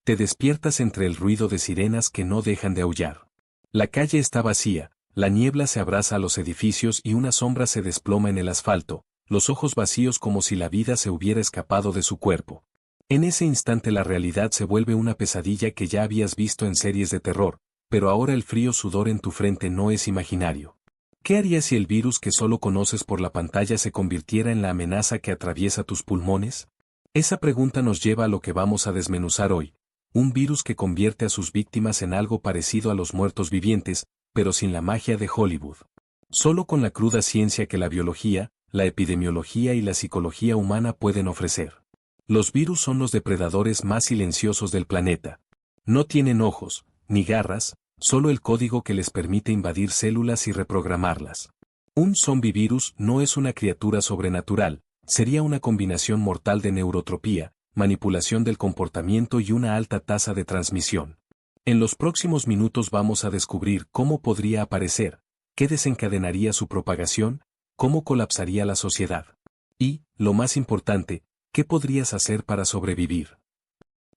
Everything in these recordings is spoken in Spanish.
Te despiertas entre el ruido de sirenas que no dejan de aullar. La calle está vacía, la niebla se abraza a los edificios y una sombra se desploma en el asfalto, los ojos vacíos como si la vida se hubiera escapado de su cuerpo. En ese instante la realidad se vuelve una pesadilla que ya habías visto en series de terror, pero ahora el frío sudor en tu frente no es imaginario. ¿Qué harías si el virus que solo conoces por la pantalla se convirtiera en la amenaza que atraviesa tus pulmones? Esa pregunta nos lleva a lo que vamos a desmenuzar hoy, un virus que convierte a sus víctimas en algo parecido a los muertos vivientes, pero sin la magia de Hollywood. Solo con la cruda ciencia que la biología, la epidemiología y la psicología humana pueden ofrecer. Los virus son los depredadores más silenciosos del planeta. No tienen ojos, ni garras, solo el código que les permite invadir células y reprogramarlas. Un zombivirus no es una criatura sobrenatural, sería una combinación mortal de neurotropía, manipulación del comportamiento y una alta tasa de transmisión. En los próximos minutos vamos a descubrir cómo podría aparecer, qué desencadenaría su propagación, cómo colapsaría la sociedad. Y, lo más importante, ¿qué podrías hacer para sobrevivir?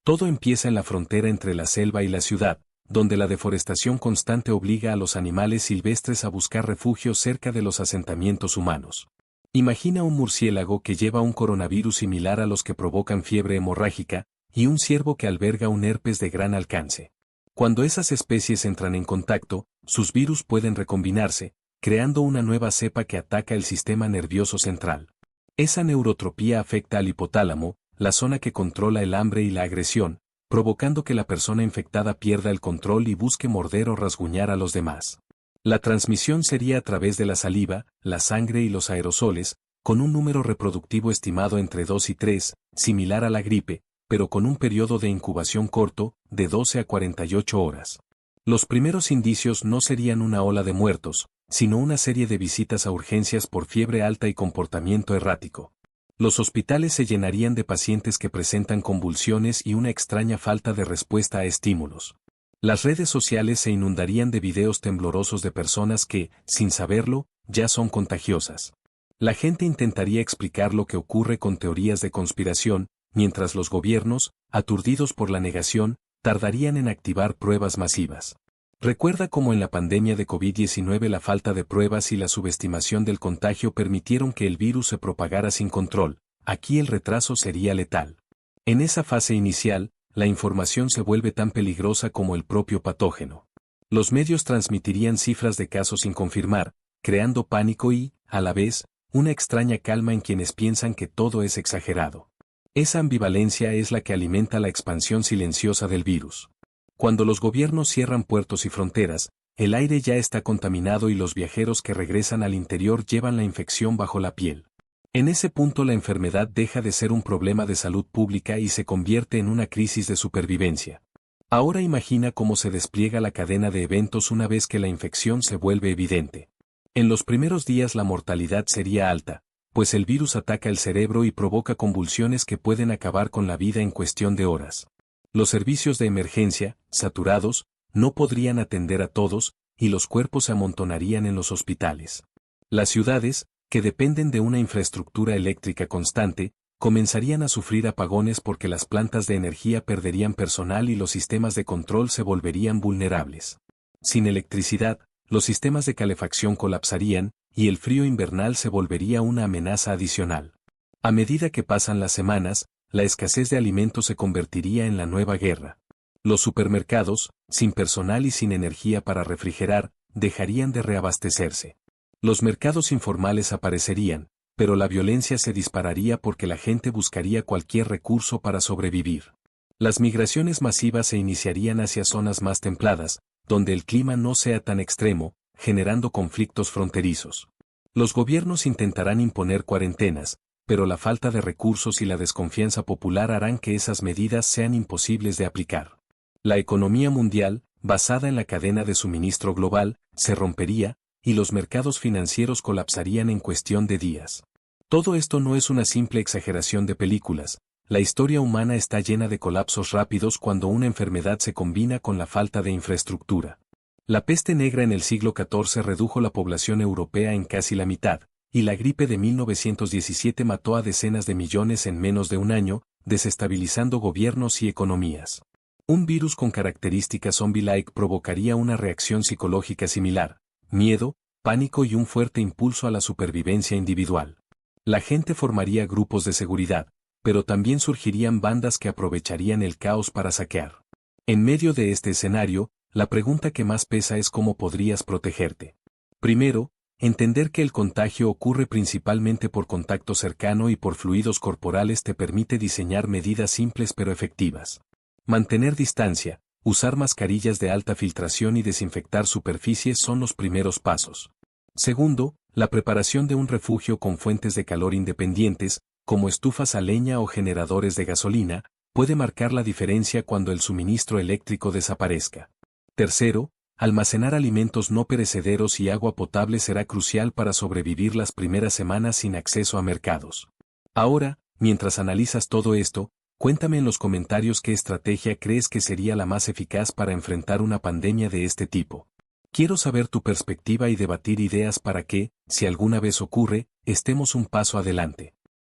Todo empieza en la frontera entre la selva y la ciudad, donde la deforestación constante obliga a los animales silvestres a buscar refugio cerca de los asentamientos humanos. Imagina un murciélago que lleva un coronavirus similar a los que provocan fiebre hemorrágica, y un ciervo que alberga un herpes de gran alcance. Cuando esas especies entran en contacto, sus virus pueden recombinarse, creando una nueva cepa que ataca el sistema nervioso central. Esa neurotropía afecta al hipotálamo, la zona que controla el hambre y la agresión, provocando que la persona infectada pierda el control y busque morder o rasguñar a los demás. La transmisión sería a través de la saliva, la sangre y los aerosoles, con un número reproductivo estimado entre 2 y 3, similar a la gripe, pero con un periodo de incubación corto, de 12 a 48 horas. Los primeros indicios no serían una ola de muertos, sino una serie de visitas a urgencias por fiebre alta y comportamiento errático. Los hospitales se llenarían de pacientes que presentan convulsiones y una extraña falta de respuesta a estímulos. Las redes sociales se inundarían de videos temblorosos de personas que, sin saberlo, ya son contagiosas. La gente intentaría explicar lo que ocurre con teorías de conspiración, mientras los gobiernos, aturdidos por la negación, tardarían en activar pruebas masivas. Recuerda cómo en la pandemia de COVID-19 la falta de pruebas y la subestimación del contagio permitieron que el virus se propagara sin control. Aquí el retraso sería letal. En esa fase inicial, la información se vuelve tan peligrosa como el propio patógeno. Los medios transmitirían cifras de casos sin confirmar, creando pánico y, a la vez, una extraña calma en quienes piensan que todo es exagerado. Esa ambivalencia es la que alimenta la expansión silenciosa del virus. Cuando los gobiernos cierran puertos y fronteras, el aire ya está contaminado y los viajeros que regresan al interior llevan la infección bajo la piel. En ese punto la enfermedad deja de ser un problema de salud pública y se convierte en una crisis de supervivencia. Ahora imagina cómo se despliega la cadena de eventos una vez que la infección se vuelve evidente. En los primeros días la mortalidad sería alta, pues el virus ataca el cerebro y provoca convulsiones que pueden acabar con la vida en cuestión de horas. Los servicios de emergencia, saturados, no podrían atender a todos, y los cuerpos se amontonarían en los hospitales. Las ciudades, que dependen de una infraestructura eléctrica constante, comenzarían a sufrir apagones porque las plantas de energía perderían personal y los sistemas de control se volverían vulnerables. Sin electricidad, los sistemas de calefacción colapsarían, y el frío invernal se volvería una amenaza adicional. A medida que pasan las semanas, la escasez de alimentos se convertiría en la nueva guerra. Los supermercados, sin personal y sin energía para refrigerar, dejarían de reabastecerse. Los mercados informales aparecerían, pero la violencia se dispararía porque la gente buscaría cualquier recurso para sobrevivir. Las migraciones masivas se iniciarían hacia zonas más templadas, donde el clima no sea tan extremo, generando conflictos fronterizos. Los gobiernos intentarán imponer cuarentenas, pero la falta de recursos y la desconfianza popular harán que esas medidas sean imposibles de aplicar. La economía mundial, basada en la cadena de suministro global, se rompería, y los mercados financieros colapsarían en cuestión de días. Todo esto no es una simple exageración de películas, la historia humana está llena de colapsos rápidos cuando una enfermedad se combina con la falta de infraestructura. La peste negra en el siglo XIV redujo la población europea en casi la mitad, y la gripe de 1917 mató a decenas de millones en menos de un año, desestabilizando gobiernos y economías. Un virus con características zombie-like provocaría una reacción psicológica similar: miedo, pánico y un fuerte impulso a la supervivencia individual. La gente formaría grupos de seguridad, pero también surgirían bandas que aprovecharían el caos para saquear. En medio de este escenario, la pregunta que más pesa es cómo podrías protegerte. Primero, entender que el contagio ocurre principalmente por contacto cercano y por fluidos corporales te permite diseñar medidas simples pero efectivas. Mantener distancia, usar mascarillas de alta filtración y desinfectar superficies son los primeros pasos. Segundo, la preparación de un refugio con fuentes de calor independientes, como estufas a leña o generadores de gasolina, puede marcar la diferencia cuando el suministro eléctrico desaparezca. Tercero, almacenar alimentos no perecederos y agua potable será crucial para sobrevivir las primeras semanas sin acceso a mercados. Ahora, mientras analizas todo esto, cuéntame en los comentarios qué estrategia crees que sería la más eficaz para enfrentar una pandemia de este tipo. Quiero saber tu perspectiva y debatir ideas para que, si alguna vez ocurre, estemos un paso adelante.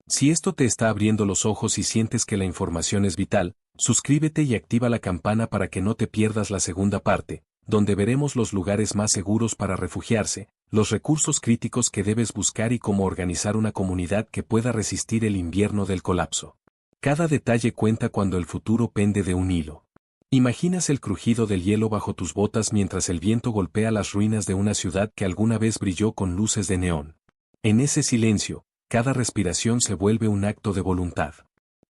Si esto te está abriendo los ojos y sientes que la información es vital, suscríbete y activa la campana para que no te pierdas la segunda parte, donde veremos los lugares más seguros para refugiarse, los recursos críticos que debes buscar y cómo organizar una comunidad que pueda resistir el invierno del colapso. Cada detalle cuenta cuando el futuro pende de un hilo. ¿Imaginas el crujido del hielo bajo tus botas mientras el viento golpea las ruinas de una ciudad que alguna vez brilló con luces de neón? En ese silencio, cada respiración se vuelve un acto de voluntad.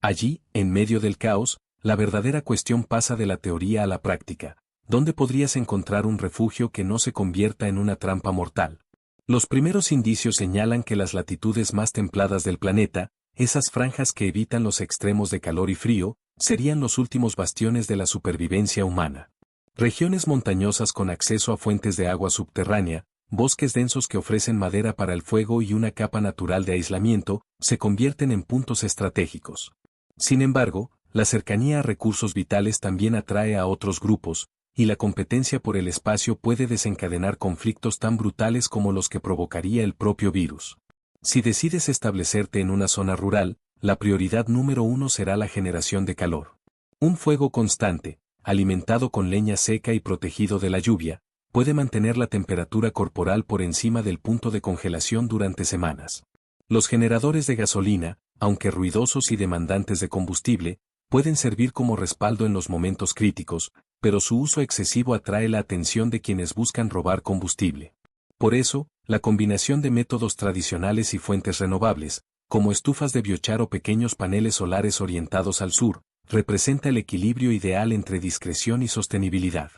Allí, en medio del caos, la verdadera cuestión pasa de la teoría a la práctica. ¿Dónde podrías encontrar un refugio que no se convierta en una trampa mortal? Los primeros indicios señalan que las latitudes más templadas del planeta, esas franjas que evitan los extremos de calor y frío, serían los últimos bastiones de la supervivencia humana. Regiones montañosas con acceso a fuentes de agua subterránea, bosques densos que ofrecen madera para el fuego y una capa natural de aislamiento, se convierten en puntos estratégicos. Sin embargo, la cercanía a recursos vitales también atrae a otros grupos, y la competencia por el espacio puede desencadenar conflictos tan brutales como los que provocaría el propio virus. Si decides establecerte en una zona rural, la prioridad número uno será la generación de calor. Un fuego constante, alimentado con leña seca y protegido de la lluvia, puede mantener la temperatura corporal por encima del punto de congelación durante semanas. Los generadores de gasolina, aunque ruidosos y demandantes de combustible, pueden servir como respaldo en los momentos críticos, pero su uso excesivo atrae la atención de quienes buscan robar combustible. Por eso, la combinación de métodos tradicionales y fuentes renovables, como estufas de biochar o pequeños paneles solares orientados al sur, representa el equilibrio ideal entre discreción y sostenibilidad.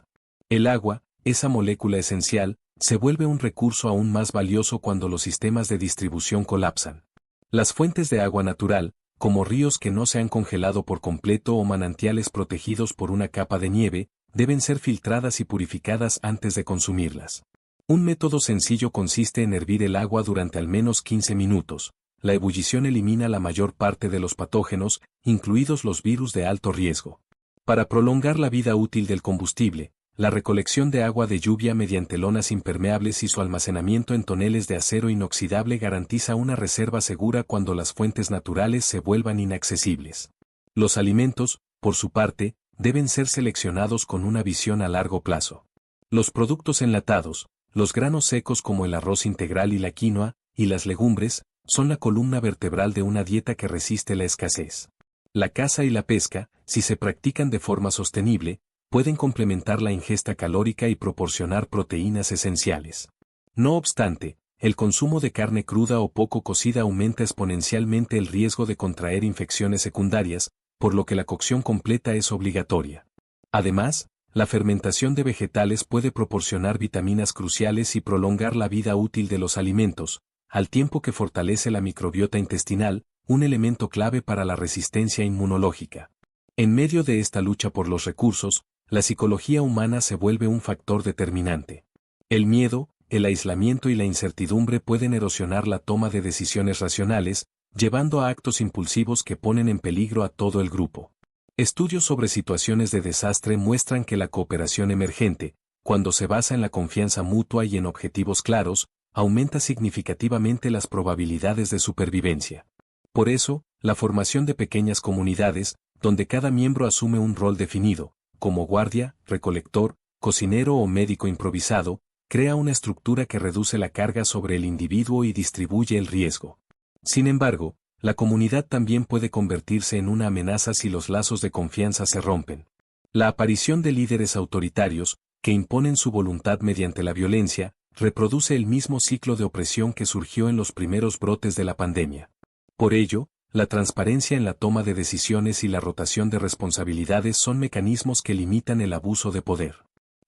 El agua, esa molécula esencial, se vuelve un recurso aún más valioso cuando los sistemas de distribución colapsan. Las fuentes de agua natural, como ríos que no se han congelado por completo o manantiales protegidos por una capa de nieve, deben ser filtradas y purificadas antes de consumirlas. Un método sencillo consiste en hervir el agua durante al menos 15 minutos. La ebullición elimina la mayor parte de los patógenos, incluidos los virus de alto riesgo. Para prolongar la vida útil del combustible, la recolección de agua de lluvia mediante lonas impermeables y su almacenamiento en toneles de acero inoxidable garantiza una reserva segura cuando las fuentes naturales se vuelvan inaccesibles. Los alimentos, por su parte, deben ser seleccionados con una visión a largo plazo. Los productos enlatados, los granos secos como el arroz integral y la quinoa, y las legumbres, son la columna vertebral de una dieta que resiste la escasez. La caza y la pesca, si se practican de forma sostenible, pueden complementar la ingesta calórica y proporcionar proteínas esenciales. No obstante, el consumo de carne cruda o poco cocida aumenta exponencialmente el riesgo de contraer infecciones secundarias, por lo que la cocción completa es obligatoria. Además, la fermentación de vegetales puede proporcionar vitaminas cruciales y prolongar la vida útil de los alimentos, al tiempo que fortalece la microbiota intestinal, un elemento clave para la resistencia inmunológica. En medio de esta lucha por los recursos, la psicología humana se vuelve un factor determinante. El miedo, el aislamiento y la incertidumbre pueden erosionar la toma de decisiones racionales, llevando a actos impulsivos que ponen en peligro a todo el grupo. Estudios sobre situaciones de desastre muestran que la cooperación emergente, cuando se basa en la confianza mutua y en objetivos claros, aumenta significativamente las probabilidades de supervivencia. Por eso, la formación de pequeñas comunidades, donde cada miembro asume un rol definido, como guardia, recolector, cocinero o médico improvisado, crea una estructura que reduce la carga sobre el individuo y distribuye el riesgo. Sin embargo, la comunidad también puede convertirse en una amenaza si los lazos de confianza se rompen. La aparición de líderes autoritarios, que imponen su voluntad mediante la violencia, reproduce el mismo ciclo de opresión que surgió en los primeros brotes de la pandemia. Por ello, la transparencia en la toma de decisiones y la rotación de responsabilidades son mecanismos que limitan el abuso de poder.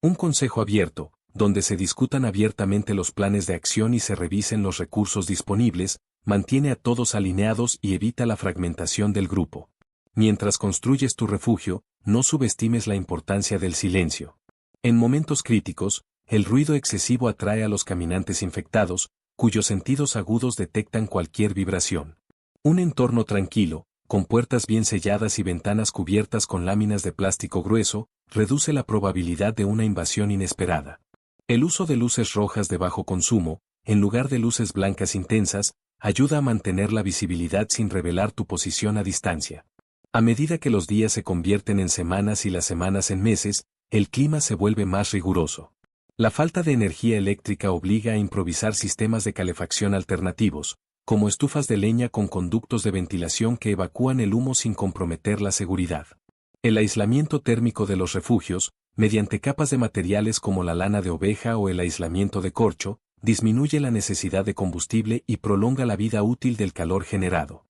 Un consejo abierto, donde se discutan abiertamente los planes de acción y se revisen los recursos disponibles, mantiene a todos alineados y evita la fragmentación del grupo. Mientras construyes tu refugio, no subestimes la importancia del silencio. En momentos críticos, el ruido excesivo atrae a los caminantes infectados, cuyos sentidos agudos detectan cualquier vibración. Un entorno tranquilo, con puertas bien selladas y ventanas cubiertas con láminas de plástico grueso, reduce la probabilidad de una invasión inesperada. El uso de luces rojas de bajo consumo, en lugar de luces blancas intensas, ayuda a mantener la visibilidad sin revelar tu posición a distancia. A medida que los días se convierten en semanas y las semanas en meses, el clima se vuelve más riguroso. La falta de energía eléctrica obliga a improvisar sistemas de calefacción alternativos, como estufas de leña con conductos de ventilación que evacúan el humo sin comprometer la seguridad. El aislamiento térmico de los refugios, mediante capas de materiales como la lana de oveja o el aislamiento de corcho, disminuye la necesidad de combustible y prolonga la vida útil del calor generado.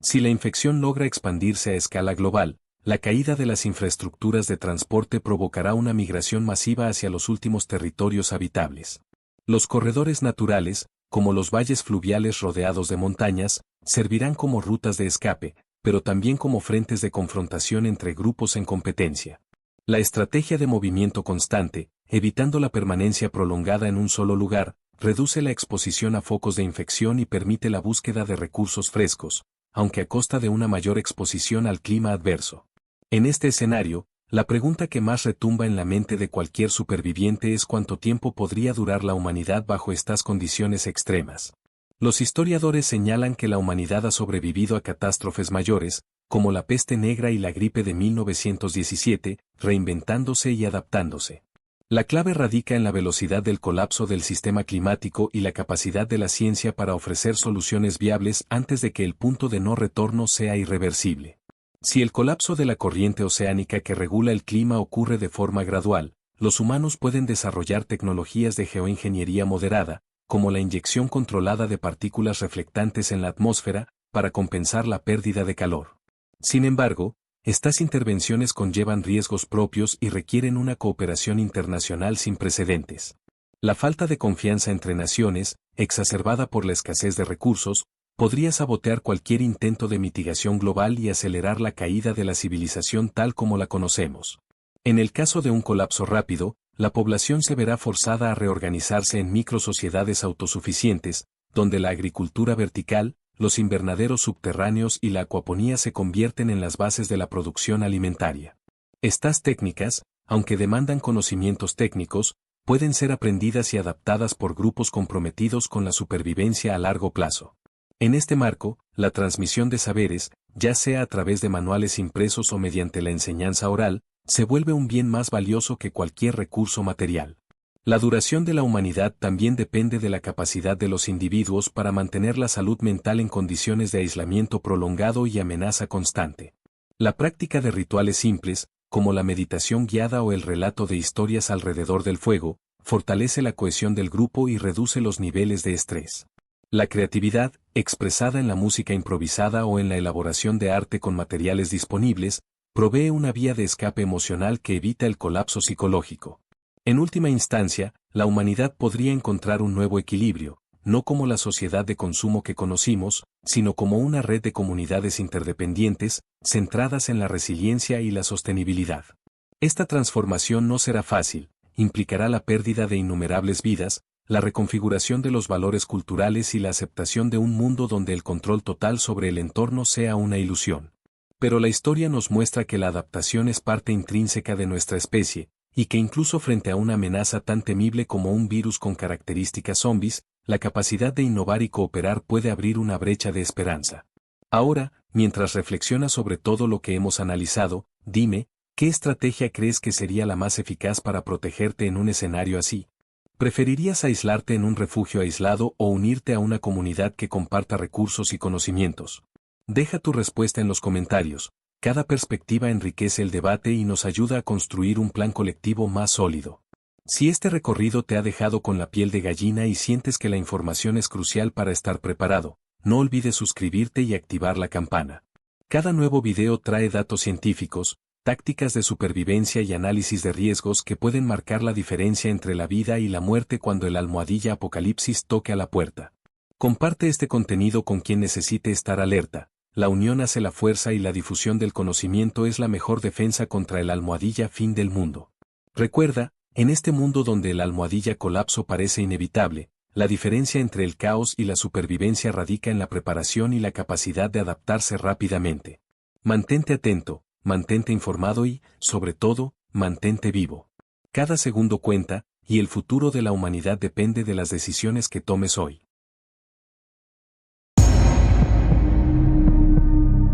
Si la infección logra expandirse a escala global, la caída de las infraestructuras de transporte provocará una migración masiva hacia los últimos territorios habitables. Los corredores naturales, como los valles fluviales rodeados de montañas, servirán como rutas de escape, pero también como frentes de confrontación entre grupos en competencia. La estrategia de movimiento constante, evitando la permanencia prolongada en un solo lugar, reduce la exposición a focos de infección y permite la búsqueda de recursos frescos, aunque a costa de una mayor exposición al clima adverso. En este escenario, la pregunta que más retumba en la mente de cualquier superviviente es cuánto tiempo podría durar la humanidad bajo estas condiciones extremas. Los historiadores señalan que la humanidad ha sobrevivido a catástrofes mayores, como la peste negra y la gripe de 1917, reinventándose y adaptándose. La clave radica en la velocidad del colapso del sistema climático y la capacidad de la ciencia para ofrecer soluciones viables antes de que el punto de no retorno sea irreversible. Si el colapso de la corriente oceánica que regula el clima ocurre de forma gradual, los humanos pueden desarrollar tecnologías de geoingeniería moderada, como la inyección controlada de partículas reflectantes en la atmósfera, para compensar la pérdida de calor. Sin embargo, estas intervenciones conllevan riesgos propios y requieren una cooperación internacional sin precedentes. La falta de confianza entre naciones, exacerbada por la escasez de recursos, podría sabotear cualquier intento de mitigación global y acelerar la caída de la civilización tal como la conocemos. En el caso de un colapso rápido, la población se verá forzada a reorganizarse en microsociedades autosuficientes, donde la agricultura vertical, los invernaderos subterráneos y la acuaponía se convierten en las bases de la producción alimentaria. Estas técnicas, aunque demandan conocimientos técnicos, pueden ser aprendidas y adaptadas por grupos comprometidos con la supervivencia a largo plazo. En este marco, la transmisión de saberes, ya sea a través de manuales impresos o mediante la enseñanza oral, se vuelve un bien más valioso que cualquier recurso material. La duración de la humanidad también depende de la capacidad de los individuos para mantener la salud mental en condiciones de aislamiento prolongado y amenaza constante. La práctica de rituales simples, como la meditación guiada o el relato de historias alrededor del fuego, fortalece la cohesión del grupo y reduce los niveles de estrés. La creatividad, expresada en la música improvisada o en la elaboración de arte con materiales disponibles, provee una vía de escape emocional que evita el colapso psicológico. En última instancia, la humanidad podría encontrar un nuevo equilibrio, no como la sociedad de consumo que conocimos, sino como una red de comunidades interdependientes, centradas en la resiliencia y la sostenibilidad. Esta transformación no será fácil, implicará la pérdida de innumerables vidas, la reconfiguración de los valores culturales y la aceptación de un mundo donde el control total sobre el entorno sea una ilusión. Pero la historia nos muestra que la adaptación es parte intrínseca de nuestra especie, y que incluso frente a una amenaza tan temible como un virus con características zombies, la capacidad de innovar y cooperar puede abrir una brecha de esperanza. Ahora, mientras reflexionas sobre todo lo que hemos analizado, dime, ¿Qué estrategia crees que sería la más eficaz para protegerte en un escenario así? ¿Preferirías aislarte en un refugio aislado o unirte a una comunidad que comparta recursos y conocimientos? Deja tu respuesta en los comentarios. Cada perspectiva enriquece el debate y nos ayuda a construir un plan colectivo más sólido. Si este recorrido te ha dejado con la piel de gallina y sientes que la información es crucial para estar preparado, no olvides suscribirte y activar la campana. Cada nuevo video trae datos científicos, tácticas de supervivencia y análisis de riesgos que pueden marcar la diferencia entre la vida y la muerte cuando el almohadilla apocalipsis toque a la puerta. Comparte este contenido con quien necesite estar alerta. La unión hace la fuerza y la difusión del conocimiento es la mejor defensa contra el almohadilla fin del mundo. Recuerda, en este mundo donde el almohadilla colapso parece inevitable, la diferencia entre el caos y la supervivencia radica en la preparación y la capacidad de adaptarse rápidamente. Mantente atento, mantente informado y, sobre todo, mantente vivo. Cada segundo cuenta, y el futuro de la humanidad depende de las decisiones que tomes hoy.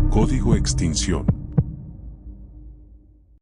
Código Extinción.